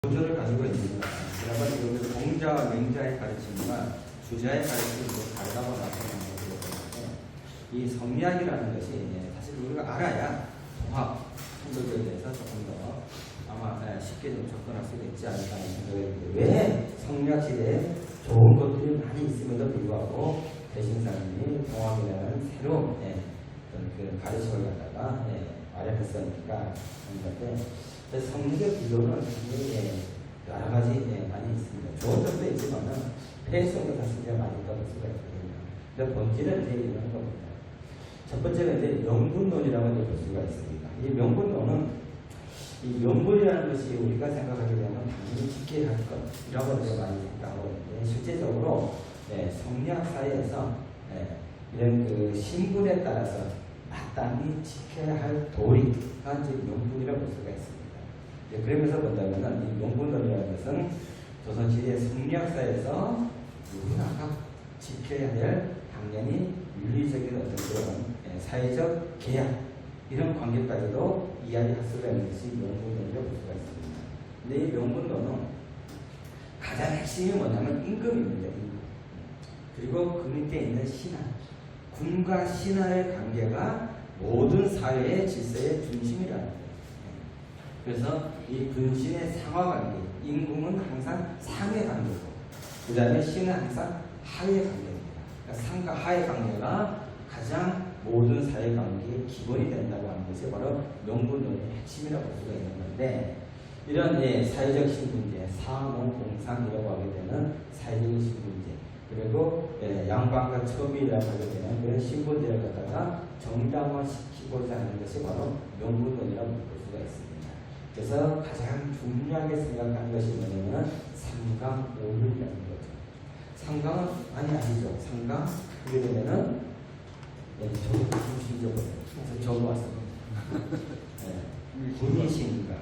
구조를 가지고 있습니다. 그러면 이것을 공자와 맹자의 가르침과 주자의 가르침이 다르다고 나타나는 것이기 이 성리학이라는 것이 사실 우리가 알아야 통합, 성도교에 대해서 조금 더 아마 쉽게 좀 접근할 수 있지 않을까 하는 생각이 듭니다. 왜 성리학 시대에 좋은 것들이 많이 있음에도 불구하고 대신사님이 통합이라는 새로운 그 가르침을 갖다가 마련했으니까 하는 건데, 성리적 기도는 여러 가지 많이 있습니다. 좋은 점도 있지만은 폐해성도 사실 많이 있다고 볼 수가 있거든요. 근데 본질은 이제 이런 겁니다. 첫 번째는 이제 명분론이라고 볼 수가 있습니다. 이 명분론은 이 명분이라는 것이 우리가 생각하게 되면 당연히 지켜야 할 것이라고 이제 많이 생각하고 있는데, 실제적으로 성리학 사회에서 이런 그 신분에 따라서 마땅히 지켜야 할 도리가 이제 명분이라고 볼 수가 있습니다. 그러면서 본다면 이 명분론이라는 것은 조선시대 성리학사에서 누구나가 지켜야 될 당연히 윤리적인 어떤 그런 사회적 계약 이런 관계까지도 이야기할 수가 있는 것이 명분론이라고 볼 수가 있습니다. 근데 이 명분론은 가장 핵심이 뭐냐면 임금입니다. 임금. 그리고 그 밑에 있는 신하. 군과 신하의 관계가 모든 사회의 질서의 중심이라는 거예요. 그래서 이 군신의 상하관계, 임금은 항상 상의 관계고, 그 다음에 신은 항상 하의 관계입니다. 그러니까 상과 하의 관계가 가장 모든 사회 관계의 기본이 된다고 하는 것이 바로 명분론의 핵심이라고 볼 수가 있는 건데, 이런 사회적 신분제, 사농공상이라고 하게 되는 사회적 신분제, 그리고 양반과 처비라고 하게 되는 그런 신분제를 갖다가 정당화시키고자 하는 것이 바로 명분론이라고 볼 수가 있습니다. 그래서 가장 중요하게 생각하는 것이 뭐냐면 삼강오륜이라는 거죠. 삼강은 아니죠. 삼강 그게 되면은 저도 저도 왔습니다. 불이신가,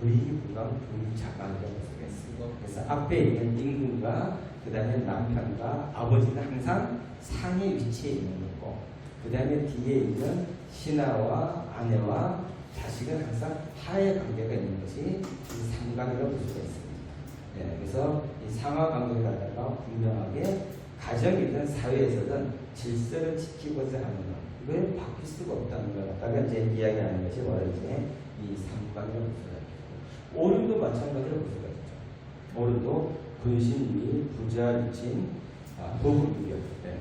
불이불강, 불이자강이라고 쓰겠습니다. 그래서 앞에 있는 임금과 그 다음에 남편과 아버지는 항상 상의 위치에 있는 거고, 그 다음에 뒤에 있는 신하와 아내와 자식은 항상 하의 관계가 있는 것이 이 삼강이라고 볼 수가 있습니다. 그래서 이 상하 관계를 갖다가 분명하게 가정이든 사회에서든 질서를 지키고자 하는 것, 이걸 바뀔 수가 없다는 걸 갖다가 이제 이야기하는 것이 바로 이제 이 삼강이라고 볼 수가 있고, 오륜도 마찬가지로 볼 수가 있죠. 오륜도 근신위, 부자유친, 도구유격,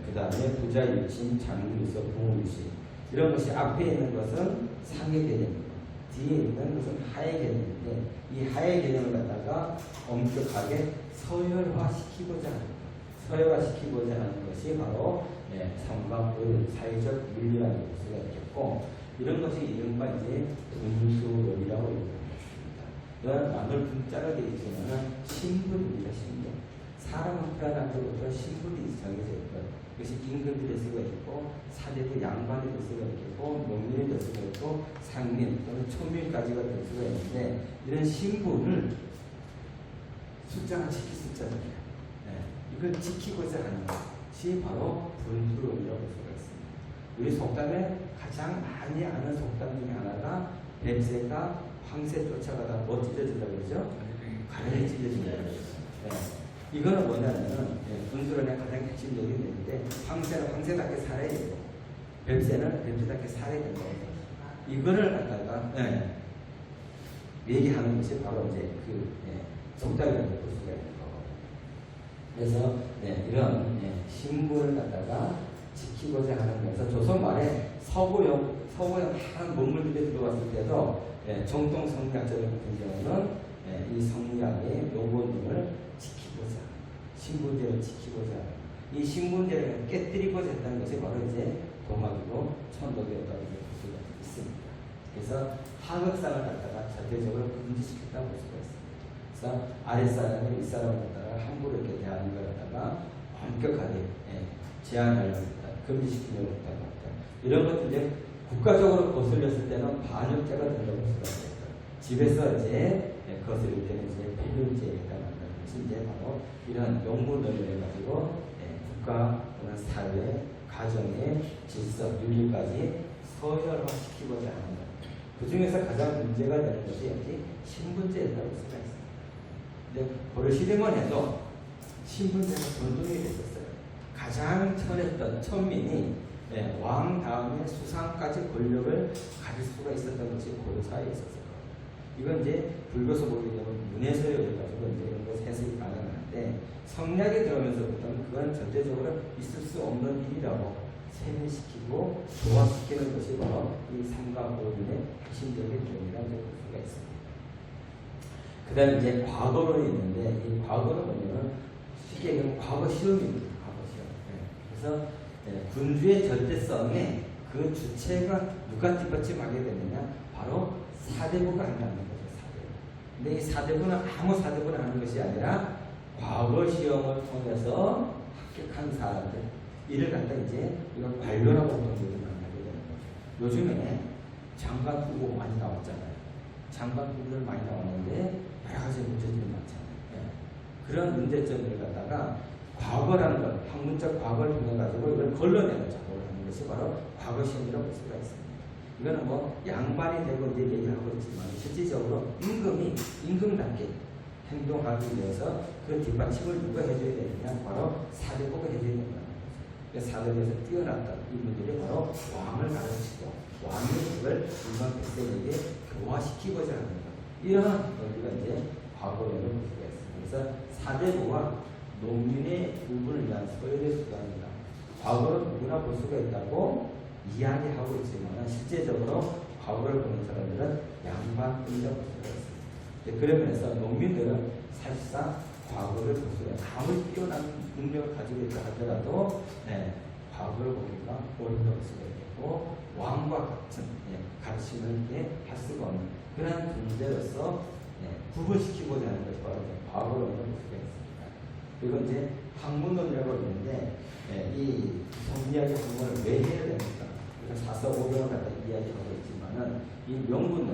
그 다음에 부자유친, 장유서, 부무유신, 이런 것이 앞에 있는 것은 상의 개념이고 뒤에 있는 것은 하의 개념인데, 이 하의 개념을 갖다가 엄격하게 서열화시키고자 하는 것, 서열화시키고자 하는 것이 바로 삼강오륜, 사회적 윤리라고 볼 수가 있겠고, 이런 것이 이른바 이제 분수론이라고 얘기합니다. 이건 남을 분자로 되어 있지만 신분입니다. 신분. 사람은 태어난 것부터 신분이 정해져 있고, 이것이 임금이 될 수가 있고, 사대도 양반이 될 수가 있고, 농민이 될 수가 있고, 상민 또는 천민까지가 될 수가 있는데, 이런 신분을 숫자가 지킬 숫자입니다. 이걸 지키고자 하는 것이 바로 분수론이라고 볼 수가 있습니다. 우리 속담에 가장 많이 아는 속담 중에 하나가 뱀새가 황새 쫓아가다 뭐 찢어진다고 그러죠? 가래를 찢어진다고 그러죠. 이거는 뭐냐면은 분수론의 가장 핵심적인 얘기인데, 황새는 황새답게 살아야 되고 뱀새는 뱀새답게 살아야 된다. 이거를 갖다가 얘기하는 것이 바로 이제 그 속담이라고 볼 수가 있는 거고. 그래서 이런 신분을 갖다가 지키고자 하는 것에서 조선 말에 서구형 한 문물들이 들어왔을 때도 정통 성리학者같은 경우는 이 성리학의 명분을 지키고자, 신분제를 지키고자, 이 신분제를 깨뜨리고자 했다는 것이 바로 이제 동학이고 천도교였다고 볼 수가 있습니다. 그래서 하극상을 갖다가 절대적으로 금지시켰다고 볼 수가 있습니다. 그래서 아랫사람이 윗사람을 갖다가 함부로 이렇게 대하는 걸 갖다가 엄격하게 제한을 금지시키려고 했다고 합니다. 이런 것들이 국가적으로 거슬렸을 때는 반역죄가 된다고 볼 수가 있어요. 집에서 이제 거슬릴 때는 이제 필륜죄에 해당한다는 것이 이제 바로 이런 명분론을 가지고 국가 또는 사회, 가정의 질서, 윤리까지 서열화시키고자 하는 것. 그 중에서 가장 문제가 되는 것이 여기 신분제라고 볼 수가 있습니다. 근데 고려시대만 해도 신분제가 변동이 됐었어요. 가장 천했던 천민이 왕 다음에 수상까지 권력을 가질 수가 있었던 것이 고려사에 있었어요. 이건 이제 불교서 보게 되면 문해서에 가지고 이제 이런 것 해석이 가능한데 성략에 들어오면서부터는 그건 전체적으로 있을 수 없는 일이라고 세뇌시키고 조화시키는 것이 바로 이 삼가오륜의 핵심적인 내용이라고 볼 수가 있습니다. 그 다음에 이제 과거론이 있는데 이 과거는 뭐냐면 쉽게 얘기하면 과거 시험입니다. 과거 시험. 그래서 군주의 절대성에 그 주체가 누가 뒷받침하게 되느냐 바로 사대부가 한다는 거죠. 사대부. 근데 이 사대부는 아무 사대부를 하는 것이 아니라 과거 시험을 통해서 합격한 사람들 이를 갖다 이제 이걸 관료라고 보통 만나게 되는 거죠. 요즘에 장관 후보 많이 나왔잖아요. 장관 후보들 많이 나왔는데 여러 가지 문제들이 많잖아요. 그런 문제점을 갖다가 과거라는 것, 학문적 과거를 통해 가지고 이걸 걸러내는 작업을 하는 것이 바로 과거 시험이라고 볼 수가 있습니다. 이거는 뭐 양반이 되고 이제 얘기하고 있지만 실질적으로 임금답게 행동하기 위해서 그 뒷받침을 누가 해줘야 되느냐 바로 사대부가 해줘야 된다는 거죠. 사대부에서 뛰어났던 이분들이 바로 왕을 가르치고 왕이 그걸 일반 백성에게 교화시키고자 하는 것. 이러한 우리가 이제 과거에는 볼 수가 있습니다. 그래서 사대부와 농민의 구분을 위한 소요의 수단이다. 과거를 누구나 볼 수가 있다고 이야기하고 있지만 실제적으로 과거를 보는 사람들은 양반뿐이라고 볼 수가 있습니다. 그러면서 농민들은 사실상 과거를 볼 수가 있어요. 아무리 뛰어난 능력을 가지고 있다 하더라도 과거를 보니까 어렵다고 볼 수가 있고 왕과 같은 가르침을 할 수가 없는 그런 존재로서 구분시키고자 하는 것이 바로 과거를 볼 수가 있습니다. 그리고 이제 학문론이라고 있는데 이 성리학의 학문을 왜 해야 됩니까? 그러니까 사서오경을 갖다 이야기하고 있지만은 이 명분론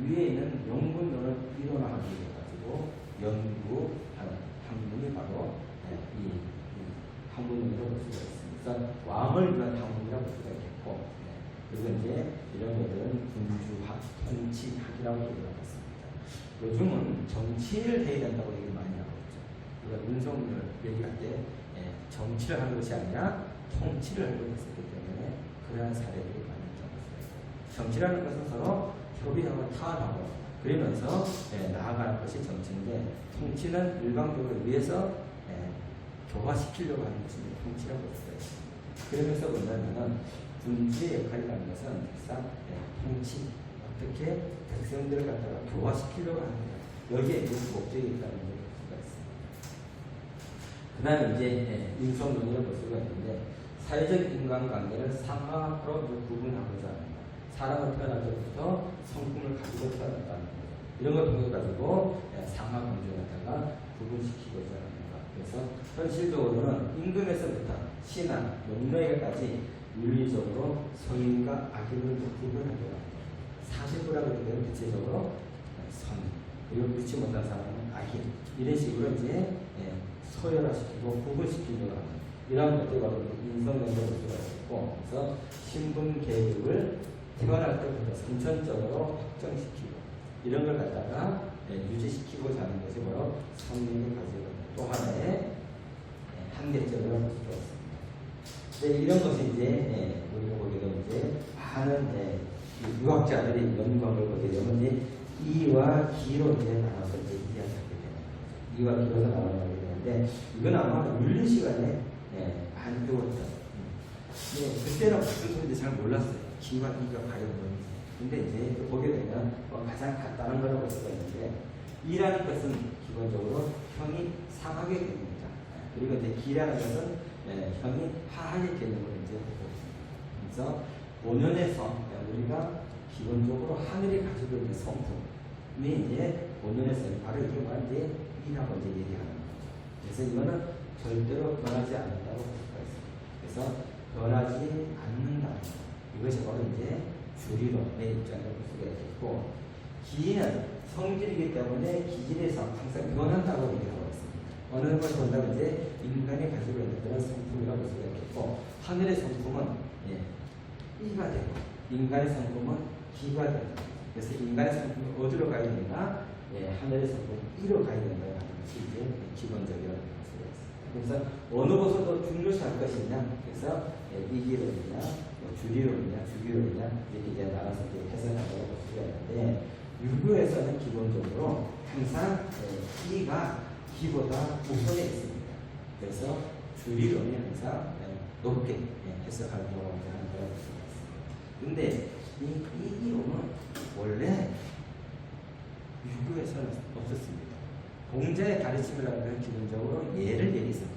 위에 있는 명분론을 이론화하기 위해 가지고 연구하는 학문이 바로 이 학문론이라고 볼 수가 있습니다. 그래서 왕을 위한 학문이라고 볼 수가 있겠고 그리고 이제 이런 것들은 군주학, 통치학이라고 얘기하고 있습니다. 요즘은 정치를 해야 된다고 얘기를 많이 하고 있죠. 우리가 윤석열 얘기할 때 정치를 하는 것이 아니라 통치를 하려고 했었기 때문에 그러한 사례들이 많이 있습니다. 정치라는 것은 서로 협의하고 타협하고 그러면서 나아가는 것이 정치인데 통치는 일방적으로 위해서 교화시키려고 하는 것이 통치라고 볼 수가 있습니다. 그러면서 본다면 군주의 역할이라는 것은 사실상 통치 어떻게 백성들을 갖다가 교화시키려고 하는 거예요. 여기에 목적이 있다는 걸 볼 수가 있습니다. 그 다음에 이제 인성론이라고 볼 수가 있는데 사회적 인간관계를 상하로 구분하고자 합니다. 사람은 태어날 때부터 성품을 가지고 태어났다는 거죠. 이런 걸 통해 가지고 상하 관계를 갖다가 구분시키고자 합니다. 그래서 현실적으로는 임금에서부터 신하, 농노에게까지 윤리적으로 성인과 악인을 구분하려고 합니다. 사실부라고 하면 대체적으로 선, 그리고 그렇지 못한 사람은 악인 이런 식으로 이제 소열화시키고 구분시키려고 합니다. 이러한 것들이 바로 인성론으로 볼 수가 있고 그래서 신분 계급을 태어날 때부터 선천적으로 확정시키고 이런 걸 갖다가 유지시키고자 하는 것이 바로 성민이 가지고 있는 또 하나의 한계점이라고 볼 수가 있습니다. 네, 이런 것이 이제 우리가 보게 되면 이제 많은 유학자들이 연구한 걸 보게 되면 이제 이와 기로 이제 나눠서 이야기하게 되는 거죠. 이와 기로서 나눠서 되는데 이건 아마 윤리 시간에 많이 배웠죠. 그때는 무슨 소리인지 잘 몰랐어요. 기와 이가 과연 뭔지. 근데 이제 보게 되면 가장 간단한 거라고 볼 수가 있는데 이라는 것은 기본적으로 형이 상하게 됩니다. 그리고 이제 기라는 것은 형이 하하게 되는 걸 이제 보고 있습니다. 그래서 본연에서 우리가 기본적으로 하늘이 가지고 있는 성품이 이제 본연에서 바로 이게 이제 이라고 이제 얘기하는 거죠. 그래서 이거는 절대로 변하지 않는다고 볼 수가 있습니다. 그래서 변하지 않는다. 이것이 바로 이제 주리론의 입장이라고 볼 수가 있겠고 기는 성질이기 때문에 기질에서 항상 변한다고 얘기하고 있습니다. 어느 것을 본다면 이제 인간이 가지고 있는 그런 성품이라고 볼 수가 있겠고 하늘의 성품은 이가 되고 인간의 성품은 기가 됩니다. 그래서 인간의 성품이 어디로 가야 되나 하늘의 성품은 이로 가야 된다고 하는 것이 이제 기본적이라고 할 수가 있습니다. 그래서 어느 것을 더 중요시할 것이냐, 그래서 이기론이냐, 주리론이냐, 주기론이냐 이렇게 이제 나눠서 이제 해석한다고 볼 수가 있는데, 유교에서는 기본적으로 항상 이가 기보다 우선에 있습니다. 그래서 주리론이 항상 높게 해석하는 경우가 하는 거라고 볼 수가 있습니다. 근데 이 이기론은 원래 유교에서는 없었습니다. 공자의 가르침이라는 건 기본적으로 예를 내리었거든요.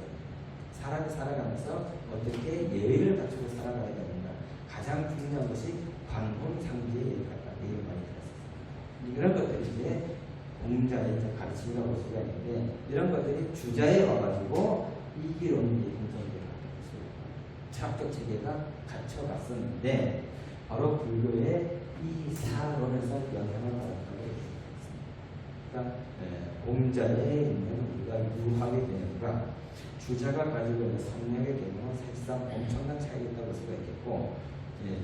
사람이 살아가면서 어떻게 예의를 갖추고 살아가야 되는가, 가장 중요한 것이 관본상제의 예를 갖다 예를 많이 들었습니다. 이런 것들이 이제 공자의 이제 가르침이라고 볼 수가 있는데, 이런 것들이 주자에 와가지고 이기론이 형성되는 철학적 체계가 갖춰갔었는데, 바로 불교의 이 사론에서 영향을 받았다고 있습니다. 그러니까 공자에 있는 우리가 유하게 되는가, 주자가 가지고 있는 성명의 개념은 사실상 엄청난 차이가 있다고 볼 수가 있겠고,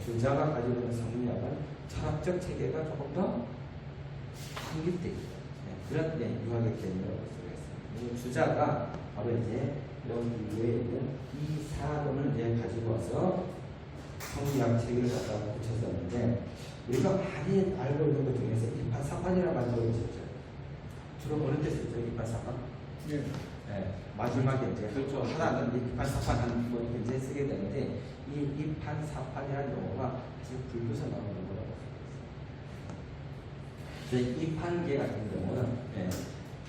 주자가 가지고 있는 성명은 철학적 체계가 조금 더 확립되어 있다. 그런 유학의 개념이라고 볼 수가 있습니다. 주자가 바로 이제 이런 불교에 있는 이 사론을 이제 가지고 와서 성리학 체계를 갖다가 붙였었는데, 우리가 많이 알고 있는 것 중에서 이판사판이라는 말 들어보셨죠? 주로 어느 때 쓰죠? 이판사판? 네. 마지막에 이제 그렇죠. 하나는 이판사판 하는 거 이제 쓰게 되는데, 이 이판사판이라는 용어가 사실 불교에서 나오는 거라고 생각합니다. 이판계 같은 경우는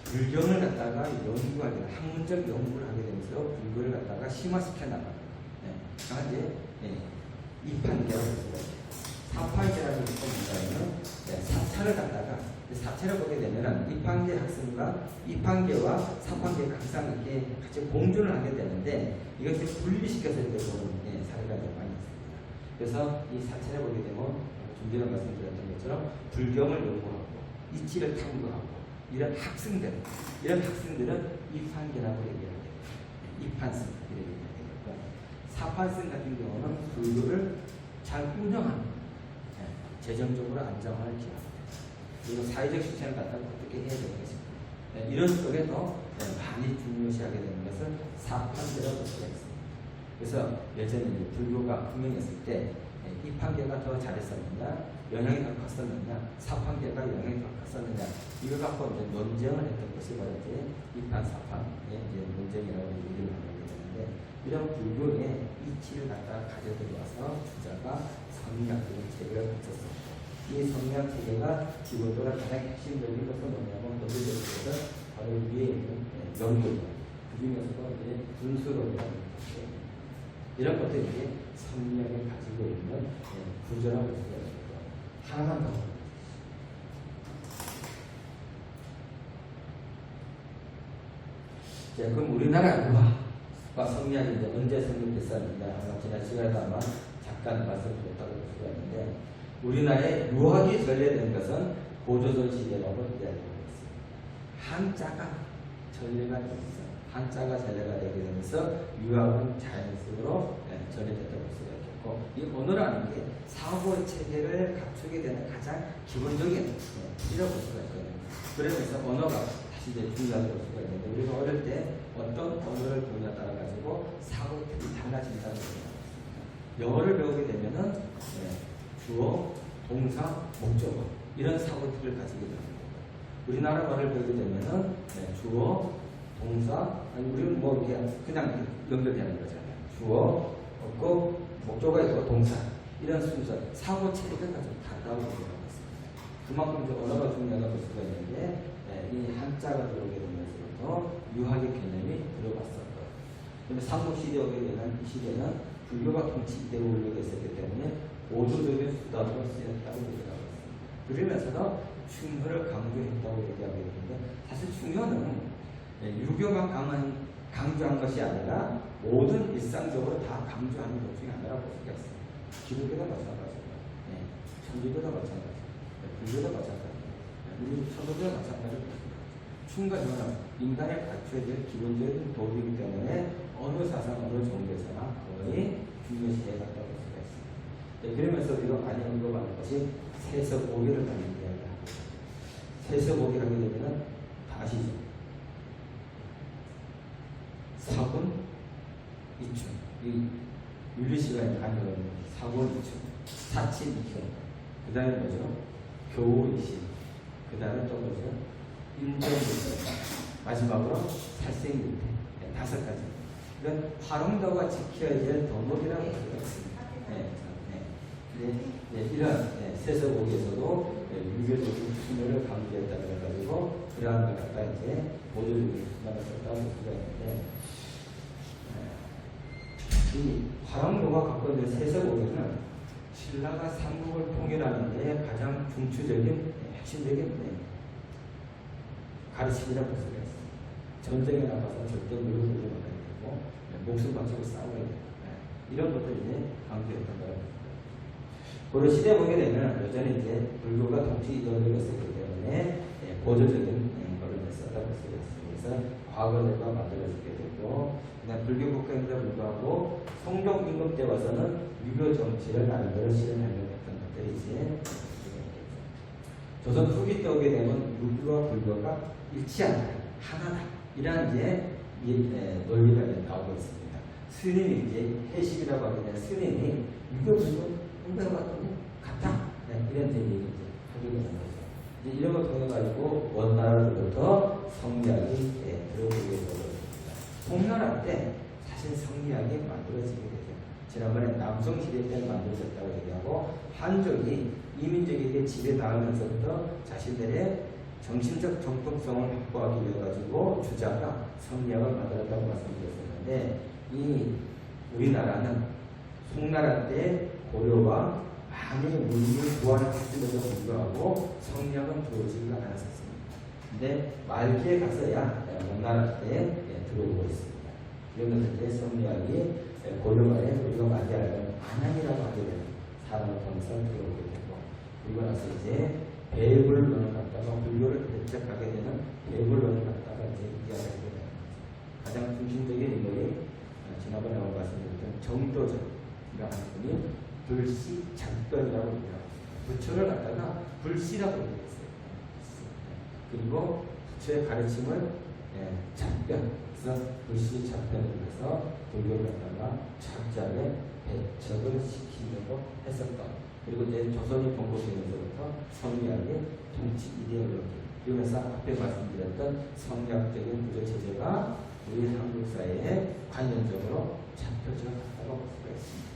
불경을 갖다가 연구하게, 학문적 연구를 하게 되면서 불교를 갖다가 심화시켜 나가는 이제 이판계라고 볼 수가 있어요. 사판계라는 것은 뭐냐면 사찰을 갖다가 사찰을 보게 되면은 이판계 학생과 이판계와 사판계가 항상 이렇게 같이 공존을 하게 되는데, 이것을 분리시켜서 이렇게 보는 사례가 좀 많이 있습니다. 그래서 이 사찰을 보게 되면 좀 전에 말씀드렸던 것처럼 불경을 연구하고 이치를 탐구하고 이런 학생들은 이판계라고 얘기하게 됩니다. 이판승 이렇게 얘기하고, 사판승 같은 경우는 불교를 잘 운영하는, 재정적으로 안정화를 기합니다. 그리고 사회적 실천을 갖다가 어떻게 해야 되는 것입니다. 이런 쪽에 더 많이 중요시하게 되는 것은 사판계라고 볼 수가 있습니다. 그래서 예전에 불교가 흥행했을 때 이판계가 더 잘했었느냐, 영향이 더 컸었느냐, 사판계가 영향이 더 컸었느냐, 이걸 갖고 이제 논쟁을 했던 것이 바로 이제 이판 사판의 이제 논쟁이라고 얘기를 하게 되는데, 이런 불교의 이치를 갖다가 가져들어와서 주자가 성리학적인 체계를 갖췄습니다. 이 성리학 체계가 기본적으로 가장 핵심적인 것은 뭐냐면, 논리적으로 바로 위에 있는 연구죠. 그 중에서도 이제 분수론이라는 것이 이런 것들이 성리학이 가지고 있는 구조라고 볼 수가 있고, 하나만 더. 자, 그럼 우리나라 유학과 성리학이 이제 언제 성립됐었는가, 아마 지난 시간에도 아마 잠깐 말씀드렸다고 볼 수가 있는데, 우리나라에 유학이 전래된 것은 고조선 시대라고 이야기하고 있습니다. 한자가 전래가 됐어요. 한자가 전래가 되게 되면서 유학은 자연스러워 전래됐다고 볼 수가 있겠고, 이 언어라는 게 사고 체계를 갖추게 되는 가장 기본적인 이라고 볼 수가 있거든요. 그러면서 언어가 다시 이제 중요하다고 볼 수가 있는데, 우리가 어릴 때 어떤 언어를 배우냐에 따라 가지고 사고 틀이 달라진다고 생각합니다. 영어를 배우게 되면은 주어, 동사, 목적어 이런 사고 틀을 가지게 됩니다. 우리나라 말을 배우게 되면은 주어, 동사, 아니 우리는 뭐 이렇게 그냥 연결되는 거잖아요. 주어 없고 목적어 있고 동사 이런 순서, 사고 체계가 좀 다르다고 생각하고 있습니다. 그만큼 이제 언어가 중요하다고 볼 수가 있는데, 이 한자가 들어오게 되면서부터 유학의 개념이 들어갔었고, 그다음에 삼국시대에 오게 되는 이 시대는 불교가 통치 이대로 올려져 있었기 때문에 보조적인 수단으로 쓰였다고 얘기하고 있습니다. 그러면서도 충효를 강조했다고 얘기하고 있는데, 사실 충효는 유교가 강조한 것이 아니라 모든 일상적으로 다 강조하는 것 중에 하나라고 볼 수가 있습니다. 기독교도 마찬가지고, 천주교도 마찬가지고, 불교도 마찬가지고, 우리 천도교도 마찬가지고, 충가는 인간에 갖춰야 될 기본적인 도리이기 때문에 어느 사상, 어느 종교에서나 거의 중요시해 갔다고 볼 수가 있습니다. 그러면서 우리가 많이 언급하는 것이 세서보기를 많이 이야기합니다. 세서보기를 하게 되면 다 아시죠? 사군 이충. 이 윤리시간에 가면 사군 이충, 사친 이흉. 그 다음에 뭐죠? 교우이신. 그 다음에 또 뭐죠? 인정이신. 마지막으로 살생유태. 네, 5가지. 이건 활용도가 지켜야 될 덕목이라고 할 수가 있습니다. 이런 세서곡에서도 유교적인 풍요를 강조했다고 해가지고 그러한 걸 갖다 이제 보조적인 수단을 썼다고 볼 수가 있는데, 이 화랑도가 갖고 있는 세서곡에는 신라가 삼국을 통일하는 데 가장 중추적인 핵심적인 가르침이라고 볼 수가 있습니다. 전쟁에 나가서 절대 무릎을 꿇지 말아야 되고 목숨 바치고 싸워야 되고 이런 것들을 이제 강조했던 거예요. 고려 시대 보게 되면 여전히 이제 불교가 동시 이동되고 있었기 때문에 보조적인 거를 썼다고 볼 수가 있습니다. 그래서 과거대가 만들어지게 되고, 그냥 불교 국가임에도 불구하고 성종 임금 때 와서는 유교 정치를 나름대로 실현하려고 했던 것들이 이제 조선 후기 때 오게 되면 유교와 불교가 일치한다, 하나다, 이런 이제 논리가 나오고 있습니다. 스님이 이제 해식이라고 하게 되는 스님이 유교 불교 같다. 이런 얘기를 이제 하게 되는 거죠. 이제 이런 걸 통해 가지고 원나라로부터 성리학이 들어오게 되었습니다. 송나라 때 사실 성리학이 만들어지게 되죠. 지난번에 남성 시대 때 만들어졌다고 얘기하고, 한족이 이민족에게 지배당하면서부터 자신들의 정신적 정통성을 확보하기 위해 가지고 주자가 성리학을 만들었다고 말씀드렸었는데, 이 우리나라는 송나라 때 고려와 많이 문minh 보완을 했음에도 불구하고 성리학은 들어오지가 않았었습니다. 근데 말기에 가서야 원나라 때 들어오고 있습니다. 이런 것들 성리학이 고려 말에 우리가 말기 알면 안양이라고 하게 되는 사람을 통해서 들어오게 되고, 그리고 나서 이제 배불론을 갖다가 불교를 배척하게 되는 배불론을 갖다가 이제 이야기하게 되는 거죠. 가장 중심적인 인물이 지난번에 말씀드렸던 정도전이라는 분이 불씨 작변이라고 얘기합니다. 부처를 갖다가 불씨라고 얘기했어요. 그리고 부처의 가르침을 작변, 그래서 불씨 작변을 해서 불교를 갖다가 착자에 배척을 시키려고 했었던, 그리고 이제 조선이 건국되면서부터 성리학의 정치 이데올로기, 그러면서 앞에 말씀드렸던 성리학적인 구조 체제가 우리 한국 사회에 관념적으로 잡혀져 갔다고 볼 수가 있습니다.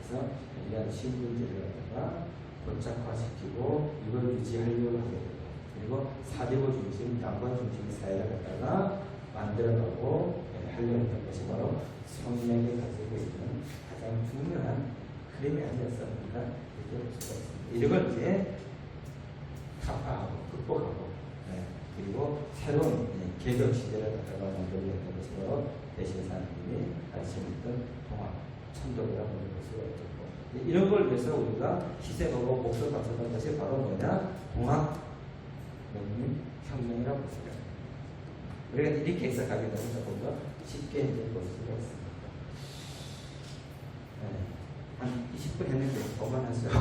그래서 이러한 신분제를 갖다가 고착화시키고 이걸 유지하려고 하게 되고, 그리고 사대부 중심, 양관 중심의 사회를 갖다가 만들어가고 하려고 했던 것이 바로 성리학이 가지고 있는 가장 중요한 흐름이 아니었습니까? 이렇게 볼 수가 있습니다. 이런 걸 이제 타파하고 극복하고, 그리고 새로운 개혁 시대를 갖다가 만들려고 했던 것이 바로 대신사님이 가르쳐줬던 동학, 천도라고 볼 수가 있겠고, 이런 걸 위해서 우리가 희생하고 목숨을 바쳤던 것이 바로 뭐냐? 동학 혁명이라고 볼 수가 있습니다. 우리가 이렇게 해석하게 되면 조금 더 쉽게 볼 수가 있습니다. 한 20분 했는데 그만하세요.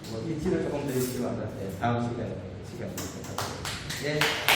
뭐 이틀을 조금 더 일찍 와서 다음 시간에 있도록 하겠습니다.